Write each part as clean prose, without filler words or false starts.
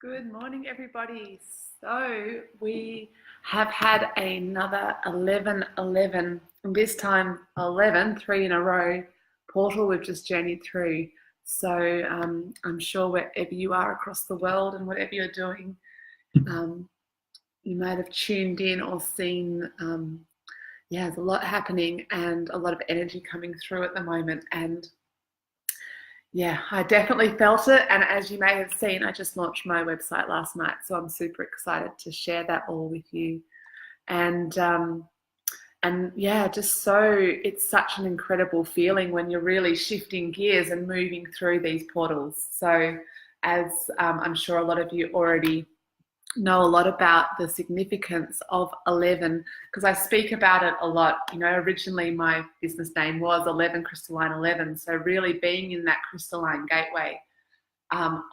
Good morning, everybody. So we have had another 11-11, and this time 11, 3 in a row, portal we've just journeyed through. So I'm sure wherever you are across the world and whatever you're doing, you might have tuned in or seen, there's a lot happening and a lot of energy coming through at the moment. And yeah, I definitely felt it. And as you may have seen, I just launched my website last night. So I'm super excited to share that all with you. And yeah, just so it's such an incredible feeling when you're really shifting gears and moving through these portals. So as I'm sure a lot of you already know a lot about the significance of 11, because I speak about it a lot. You know, originally my business name was 11 Crystalline 11. So really being in that crystalline gateway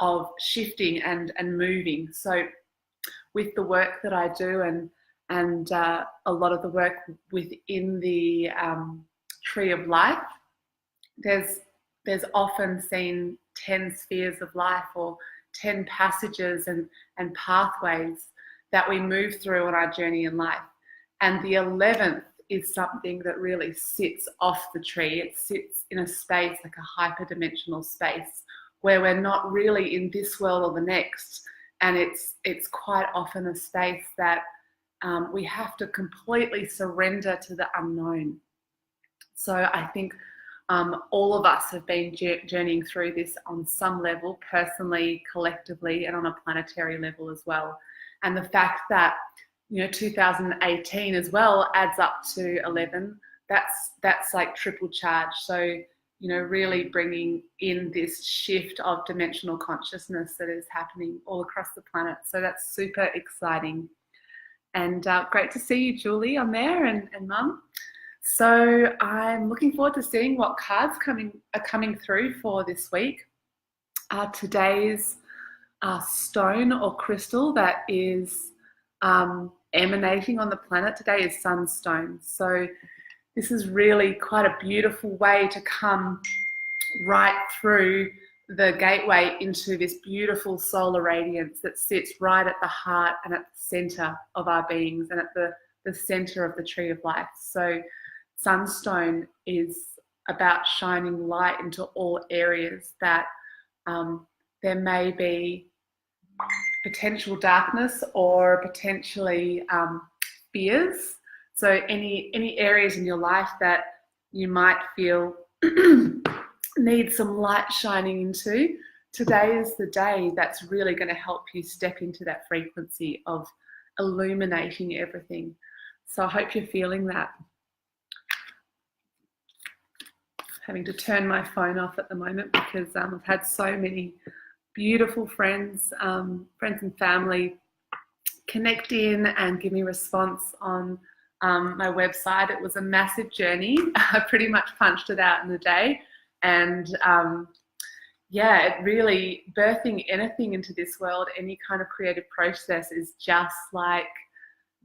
of shifting and moving. So with the work that I do and a lot of the work within the Tree of Life, there's often seen 10 spheres of life or 10 passages and pathways that we move through on our journey in life. And the 11th is something that really sits off the tree. It sits in a space, like a hyperdimensional space, where we're not really in this world or the next. And it's quite often a space that we have to completely surrender to the unknown. So I think all of us have been journeying through this on some level, personally, collectively, and on a planetary level as well. And the fact that, 2018 as well adds up to 11, that's like triple charge. So, really bringing in this shift of dimensional consciousness that is happening all across the planet. So that's super exciting. And great to see you, Julie, on there, and Mum. So I'm looking forward to seeing what cards are coming through for this week. Today's stone or crystal that is emanating on the planet today is sunstone. So this is really quite a beautiful way to come right through the gateway into this beautiful solar radiance that sits right at the heart and at the center of our beings and at the center of the Tree of Life. So sunstone is about shining light into all areas that there may be potential darkness or potentially fears. So any areas in your life that you might feel need some light shining into, today is the day that's really going to help you step into that frequency of illuminating everything. So I hope you're feeling that. Having to turn my phone off at the moment because I've had so many beautiful friends and family connect in and give me response on my website. It was a massive journey. I pretty much punched it out in a day. And it really, birthing anything into this world, any kind of creative process is just like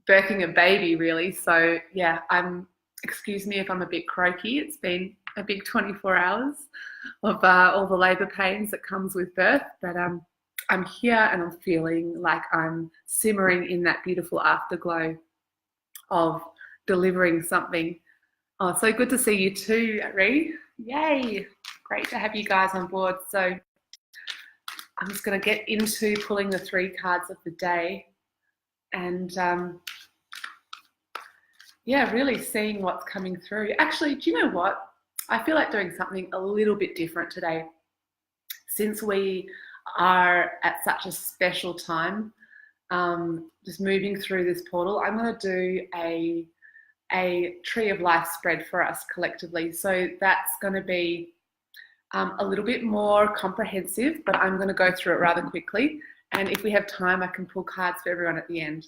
birthing a baby, really. So yeah, excuse me if I'm a bit croaky. It's been a big 24 hours of all the labour pains that comes with birth, but I'm here and I'm feeling like I'm simmering in that beautiful afterglow of delivering something. Oh, so good to see you too, Ree. Yay, great to have you guys on board. So I'm just going to get into pulling the 3 cards of the day and really seeing what's coming through. Actually, do you know what? I feel like doing something a little bit different today. Since we are at such a special time, just moving through this portal, I'm going to do a Tree of Life spread for us collectively. So that's going to be a little bit more comprehensive, but I'm going to go through it rather quickly. And if we have time, I can pull cards for everyone at the end.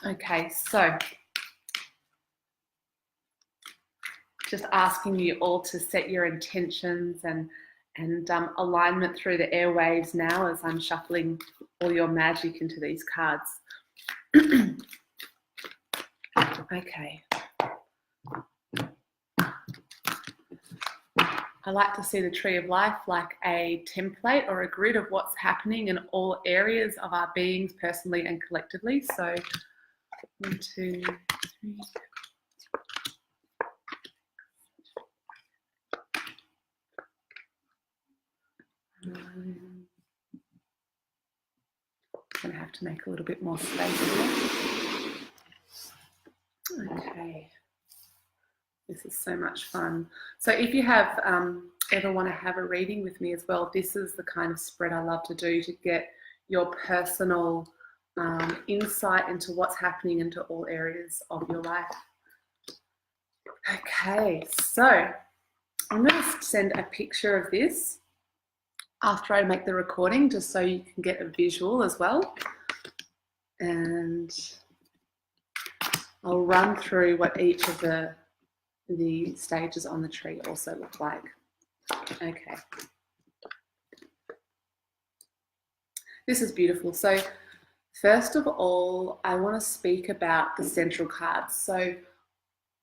Okay, so just asking you all to set your intentions and alignment through the airwaves now as I'm shuffling all your magic into these cards. Okay. I like to see the tree of life like a template or a grid of what's happening in all areas of our beings, personally and collectively. So 1, 2, 3. I'm going to have to make a little bit more space here. Okay. This is so much fun. So if you have ever want to have a reading with me as well, this is the kind of spread I love to do to get your personal insight into what's happening into all areas of your life. Okay, so I'm going to send a picture of this after I make the recording, just so you can get a visual as well. And I'll run through what each of the stages on the tree also look like. Okay. This is beautiful. So first of all, I want to speak about the central cards. So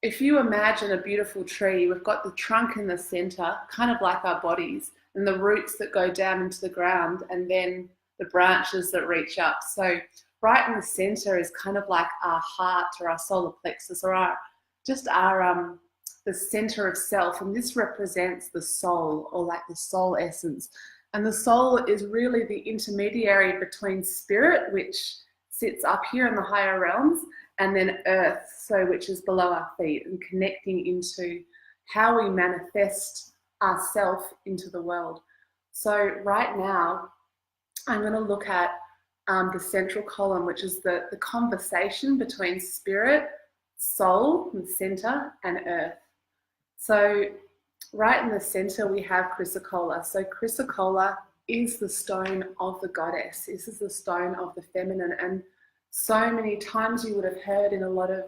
if you imagine a beautiful tree, we've got the trunk in the center, kind of like our bodies, and the roots that go down into the ground, and then the branches that reach up. So right in the center is kind of like our heart or our solar plexus, or the center of self. And this represents the soul, or like the soul essence. And the soul is really the intermediary between spirit, which sits up here in the higher realms, and then earth, so which is below our feet, and connecting into how we manifest ourself into the world. So right now, I'm going to look at the central column, which is the conversation between spirit, soul, the center, and earth. So right in the center, we have chrysocolla. So chrysocolla is the stone of the goddess. This is the stone of the feminine. And so many times you would have heard in a lot of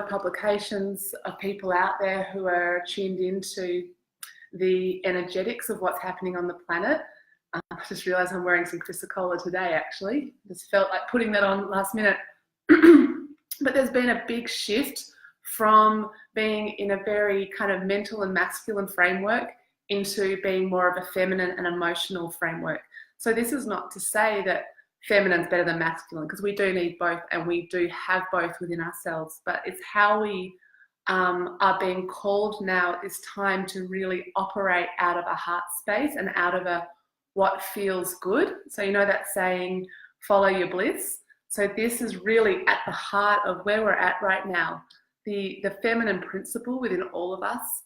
publications of people out there who are tuned into the energetics of what's happening on the planet. I just realized I'm wearing some chrysocolla today, actually. Just felt like putting that on last minute. But there's been a big shift from being in a very kind of mental and masculine framework into being more of a feminine and emotional framework. So this is not to say that feminine's better than masculine, because we do need both, and we do have both within ourselves, but it's how we are being called now at this time to really operate out of a heart space and out of what feels good. So you know that saying, follow your bliss. So this is really at the heart of where we're at right now. The feminine principle within all of us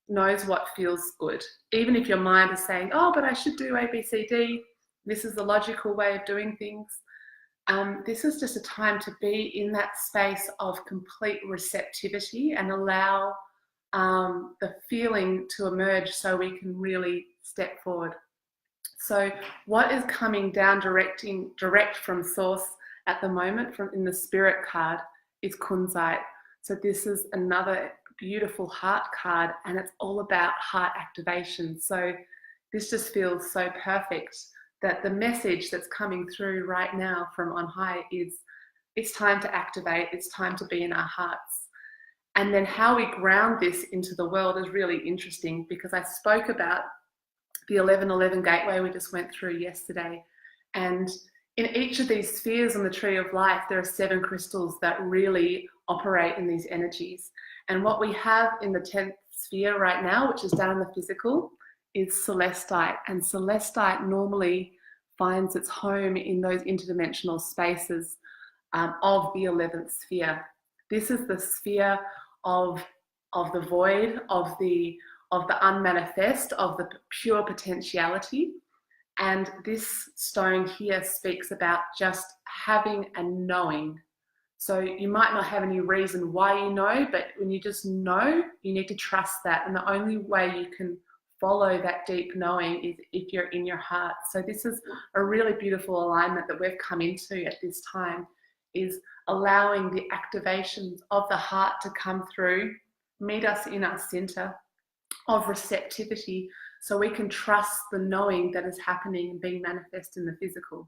knows what feels good. Even if your mind is saying, oh, but I should do A, B, C, D, this is the logical way of doing things. This is just a time to be in that space of complete receptivity and allow the feeling to emerge so we can really step forward. So what is coming down direct from source at the moment in the spirit card is Kunzite. So this is another beautiful heart card, and it's all about heart activation. So this just feels so perfect that the message that's coming through right now from on high is it's time to activate, it's time to be in our hearts. And then how we ground this into the world is really interesting, because I spoke about the 1111 gateway we just went through yesterday. And in each of these spheres on the tree of life, there are 7 crystals that really operate in these energies. And what we have in the 10th sphere right now, which is down in the physical, is celestite. And celestite normally finds its home in those interdimensional spaces of the 11th sphere. This is the sphere of the void, of the unmanifest, of the pure potentiality. And this stone here speaks about just having and knowing. So you might not have any reason why you know, but when you just know, you need to trust that. And the only way you can follow that deep knowing is if you're in your heart. So this is a really beautiful alignment that we've come into at this time, is allowing the activations of the heart to come through, meet us in our center of receptivity, so we can trust the knowing that is happening and being manifest in the physical.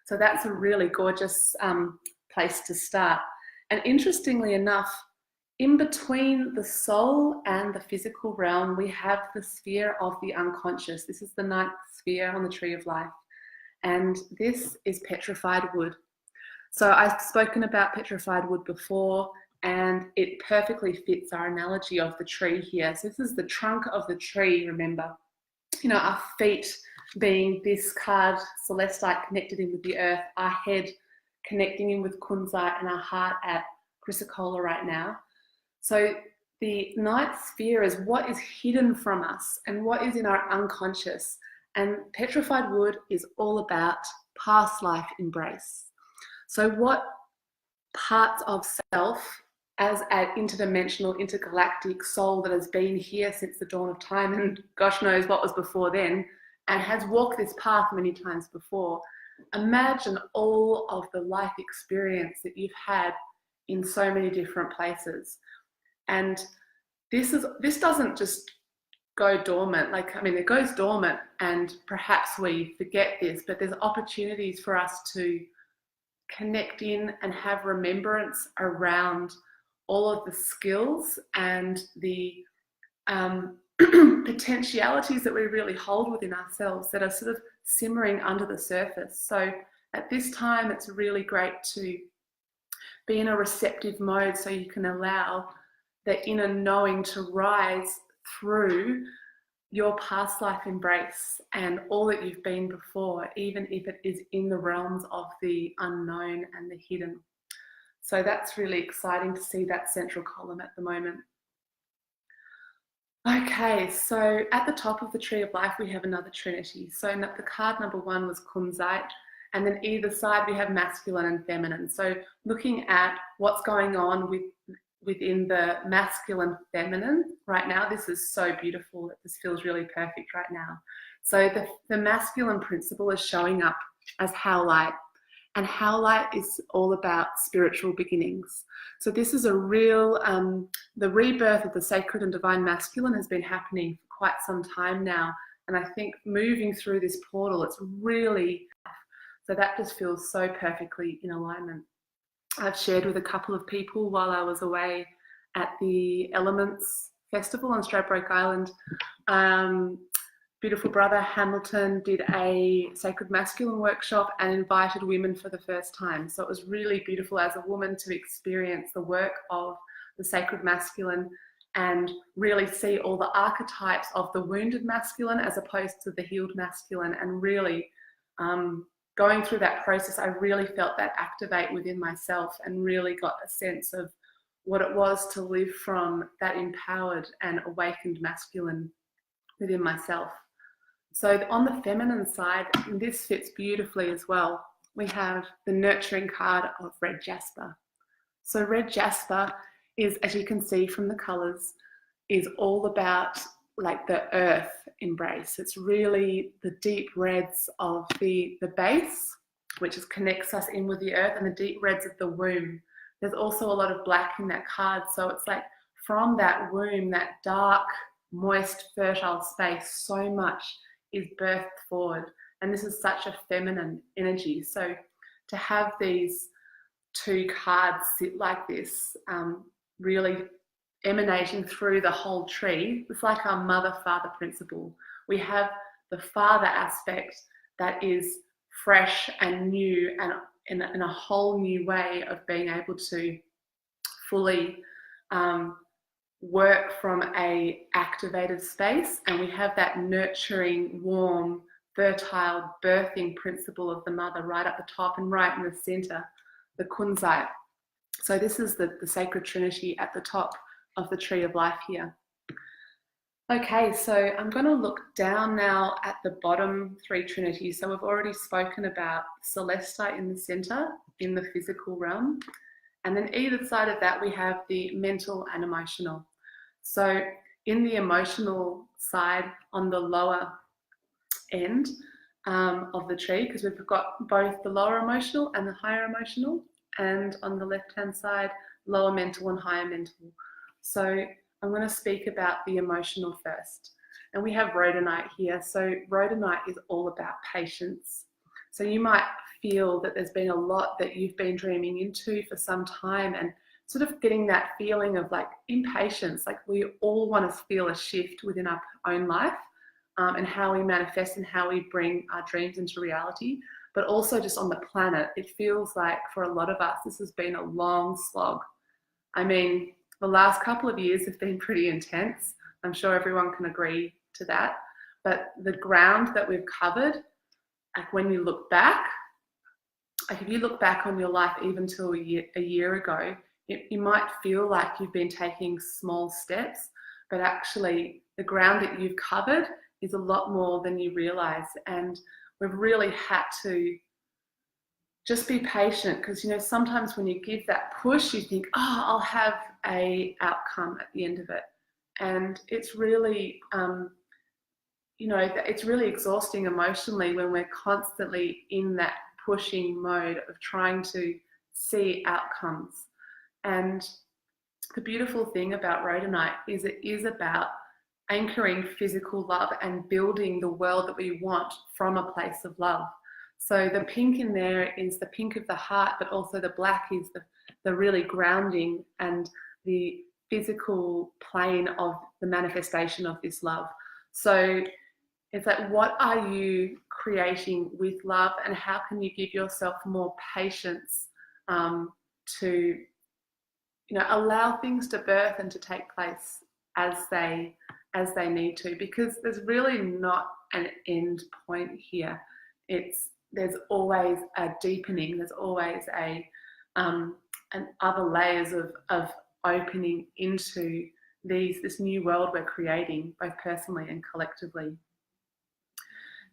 So that's a really gorgeous place to start. And interestingly enough, in between the soul and the physical realm, we have the sphere of the unconscious. This is the ninth sphere on the Tree of Life. And this is petrified wood. So I've spoken about petrified wood before, and it perfectly fits our analogy of the tree here. So this is the trunk of the tree, remember. You know, our feet being this card, Celestite, connected in with the earth, our head connecting in with Kunzite, and our heart at Chrysocolla right now. So the ninth sphere is what is hidden from us and what is in our unconscious. And petrified wood is all about past life embrace. So what parts of self as an interdimensional, intergalactic soul that has been here since the dawn of time, and gosh knows what was before then, and has walked this path many times before. Imagine all of the life experience that you've had in so many different places. And this doesn't just go dormant. It goes dormant and perhaps we forget this, but there's opportunities for us to connect in and have remembrance around all of the skills and the potentialities that we really hold within ourselves that are sort of simmering under the surface. So at this time, it's really great to be in a receptive mode so you can allow the inner knowing to rise through your past life embrace and all that you've been before, even if it is in the realms of the unknown and the hidden. So that's really exciting to see that central column at the moment. Okay, so at the top of the Tree of Life, we have another trinity. So the card number 1 was Kunzite, and then either side we have masculine and feminine. So looking at what's going on within the masculine feminine right now, this is so beautiful. This feels really perfect right now. So the masculine principle is showing up as Howlite, and Howlite is all about spiritual beginnings. So this is a real, the rebirth of the sacred and divine masculine has been happening for quite some time now. And I think moving through this portal, it's really, so that just feels so perfectly in alignment. I've shared with a couple of people while I was away at the Elements Festival on Stradbroke Island. Beautiful brother Hamilton did a Sacred Masculine workshop and invited women for the first time. So it was really beautiful as a woman to experience the work of the Sacred Masculine and really see all the archetypes of the wounded masculine as opposed to the healed masculine, and really going through that process, I really felt that activate within myself and really got a sense of what it was to live from that empowered and awakened masculine within myself. So on the feminine side, and this fits beautifully as well, we have the nurturing card of red jasper. So red jasper is, as you can see from the colours, is all about like the earth embrace. It's really the deep reds of the base, which connects us in with the earth, and the deep reds of the womb. There's also a lot of black in that card. So it's like from that womb, that dark, moist, fertile space, so much is birthed forward. And this is such a feminine energy. So to have these two cards sit like this, really emanating through the whole tree, it's like our mother-father principle. We have the father aspect that is fresh and new and in a whole new way of being able to fully work from a activated space, and we have that nurturing, warm, fertile birthing principle of the mother right at the top and right in the center, the Kunzite. So this is the sacred trinity at the top of the Tree of Life here. Okay, so I'm going to look down now at the bottom 3 trinities. So we've already spoken about Celestite in the center, in the physical realm. And then either side of that, we have the mental and emotional. So in the emotional side, on the lower end of the tree, because we've got both the lower emotional and the higher emotional, and on the left-hand side, lower mental and higher mental. So I'm going to speak about the emotional first. And we have rhodonite here. So rhodonite is all about patience. So you might feel that there's been a lot that you've been dreaming into for some time, and sort of getting that feeling of like impatience. Like we all want to feel a shift within our own life, and how we manifest and how we bring our dreams into reality. But also just on the planet, it feels like for a lot of us, this has been a long slog. I mean, the last couple of years have been pretty intense. I'm sure everyone can agree to that. But the ground that we've covered, like when you look back, like if you look back on your life even till a year ago, you might feel like you've been taking small steps, but actually the ground that you've covered is a lot more than you realize. And we've really had to just be patient, because, you know, sometimes when you give that push, you think, oh, I'll have a outcome at the end of it. And it's really, you know, it's really exhausting emotionally when we're constantly in that pushing mode of trying to see outcomes. And the beautiful thing about rhodonite is it is about anchoring physical love and building the world that we want from a place of love. So the pink in there is the pink of the heart, but also the black is the really grounding and the physical plane of the manifestation of this love. So it's like, what are you creating with love, and how can you give yourself more patience to, you know, allow things to birth and to take place as they need to, because there's really not an end point here. There's always a deepening. There's always and other layers of opening into this new world we're creating, both personally and collectively.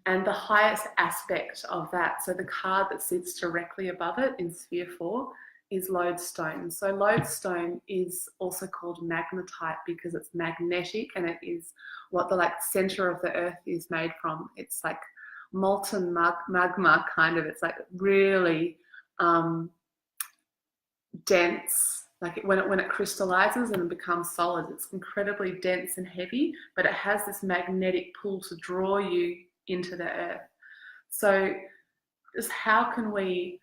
And the highest aspect of that, so the card that sits directly above it in Sphere 4, is lodestone. So lodestone is also called magnetite because it's magnetic, and it is what the center of the earth is made from. It's like molten magma kind of. It's like really dense. Like when it crystallizes and it becomes solid, it's incredibly dense and heavy, but it has this magnetic pull to draw you into the earth. So just how can we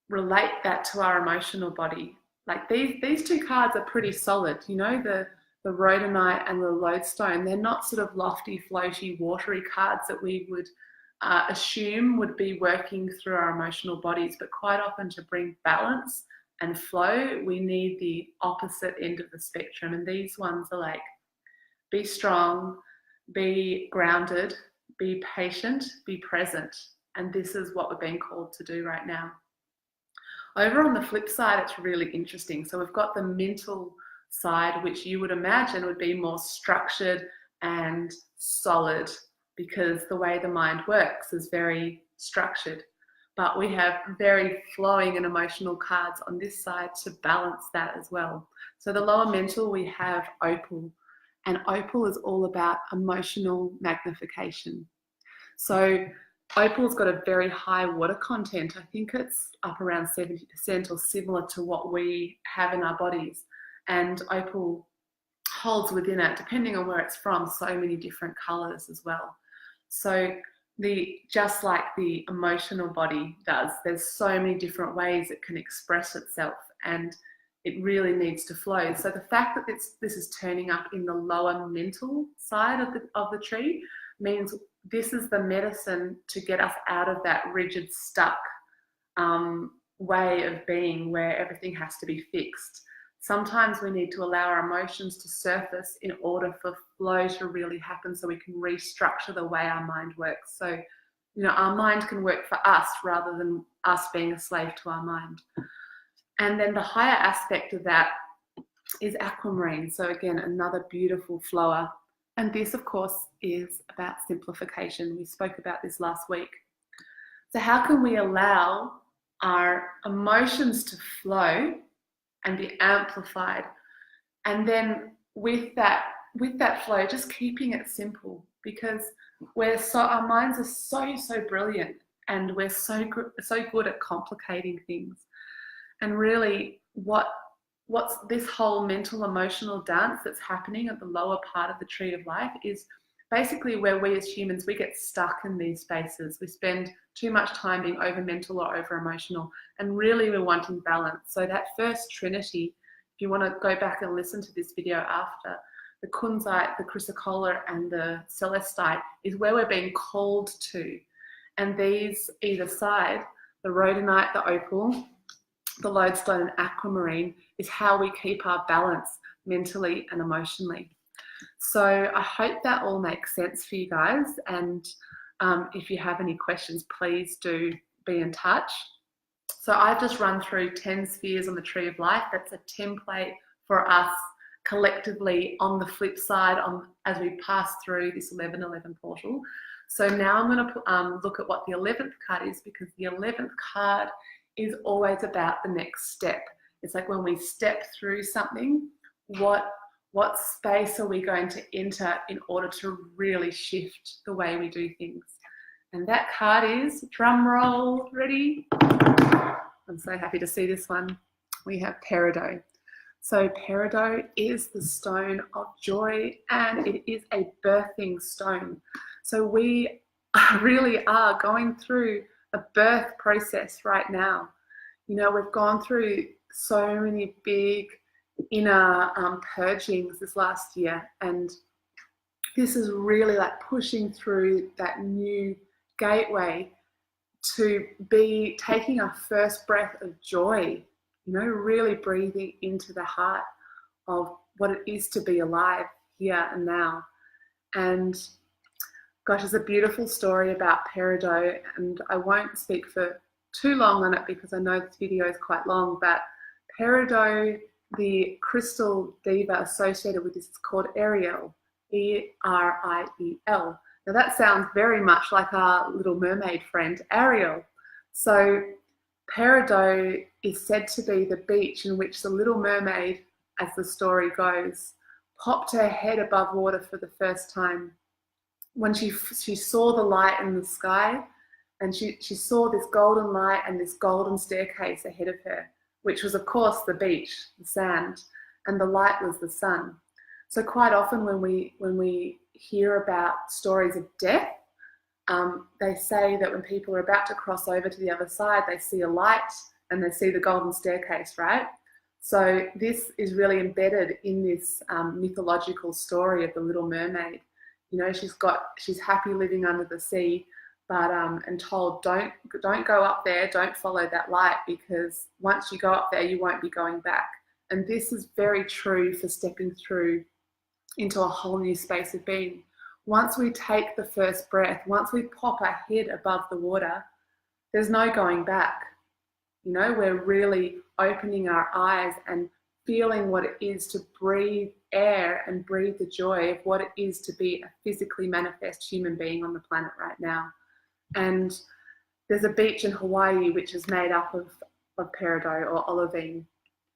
relate that to our emotional body? Like these two cards are pretty solid, you know, the rhodonite and the lodestone. They're not sort of lofty, floaty, watery cards that we would assume would be working through our emotional bodies, but quite often to bring balance and flow, we need the opposite end of the spectrum. And these ones are like, be strong, be grounded, be patient, be present. And this is what we're being called to do right now. Over on the flip side, it's really interesting. So we've got the mental side, which you would imagine would be more structured and solid, because the way the mind works is very structured. But we have very flowing and emotional cards on this side to balance that as well. So the lower mental, we have opal. And opal is all about emotional magnification. So opal's got a very high water content. I think it's up around 70% or similar to what we have in our bodies. And opal holds within it, depending on where it's from, so many different colors as well. So just like the emotional body does, there's so many different ways it can express itself, and it really needs to flow. So the fact that this is turning up in the lower mental side of the tree means this is the medicine to get us out of that rigid, stuck way of being where everything has to be fixed. Sometimes we need to allow our emotions to surface in order for flow to really happen, so we can restructure the way our mind works. So, you know, our mind can work for us rather than us being a slave to our mind. And then the higher aspect of that is aquamarine. So again, another beautiful flower. And this, of course, is about simplification. We spoke about this last week. So how can we allow our emotions to flow and be amplified? And then with that flow, just keeping it simple, because our minds are so brilliant, and we're so good at complicating things. And really, what's this whole mental emotional dance that's happening at the lower part of the tree of life is basically where we as humans, we get stuck in these spaces. We spend too much time being over mental or over emotional, and really we're wanting balance. So that first trinity if you want to go back and listen to this video after, the kunzite, the chrysocolla, and the celestite is where we're being called to. And these either side, the rhodonite, the opal, the lodestone, and aquamarine, is how we keep our balance mentally and emotionally. So I hope that all makes sense for you guys. And if you have any questions, please do be in touch. So I've just run through 10 spheres on the Tree of Life. That's a template for us collectively on the flip side as we pass through this 1111 portal. So now I'm going to look at what the 11th card is, because the 11th card is always about the next step. It's like when we step through something, what space are we going to enter in order to really shift the way we do things? And that card is, drum roll, ready? I'm so happy to see this one. We have Peridot. So Peridot is the stone of joy, and it is a birthing stone. So we really are going through a birth process right now. You know, we've gone through so many big inner purgings this last year, and this is really like pushing through that new gateway to be taking our first breath of joy, you know, really breathing into the heart of what it is to be alive here and now. And gosh, there's a beautiful story about Peridot, and I won't speak for too long on it because I know this video is quite long, but Peridot, the crystal diva associated with this, is called Ariel, E-R-I-E-L. Now that sounds very much like our Little Mermaid friend, Ariel. So Peridot is said to be the beach in which the Little Mermaid, as the story goes, popped her head above water for the first time. When she saw the light in the sky, and she saw this golden light and this golden staircase ahead of her, which was of course the beach, the sand, and the light was the sun. So quite often when we hear about stories of death, they say that when people are about to cross over to the other side, they see a light and they see the golden staircase, right? So this is really embedded in this mythological story of the Little Mermaid. You know, she's happy living under the sea, but and told don't go up there, don't follow that light, because once you go up there, you won't be going back. And this is very true for stepping through into a whole new space of being. Once we take the first breath, once we pop our head above the water, there's no going back. You know, we're really opening our eyes and feeling what it is to breathe air and breathe the joy of what it is to be a physically manifest human being on the planet right now. And there's a beach in Hawaii which is made up of peridot or olivine.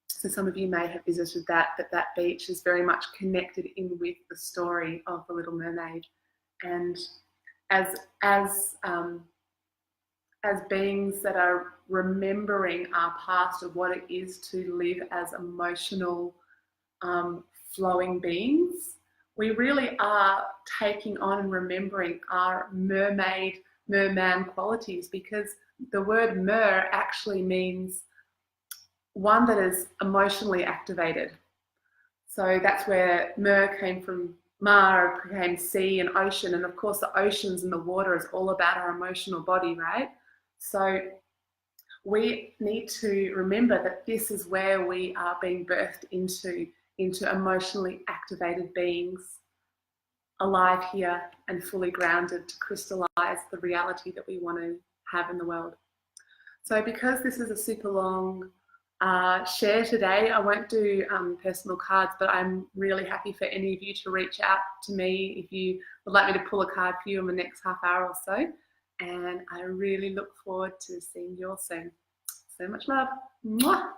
So some of you may have visited that, but that beach is very much connected in with the story of the Little Mermaid. And as beings that are remembering our past of what it is to live as emotional, flowing beings, we really are taking on and remembering our merman qualities, because the word mer actually means one that is emotionally activated. So that's where mer came from. Mar became sea and ocean, and of course the oceans and the water is all about our emotional body, right? So we need to remember that this is where we are being birthed into emotionally activated beings, alive here and fully grounded to crystallize the reality that we want to have in the world. So because this is a super long share today, I won't do personal cards, but I'm really happy for any of you to reach out to me if you would like me to pull a card for you in the next half hour or so. And I really look forward to seeing you all soon. So much love. Mwah!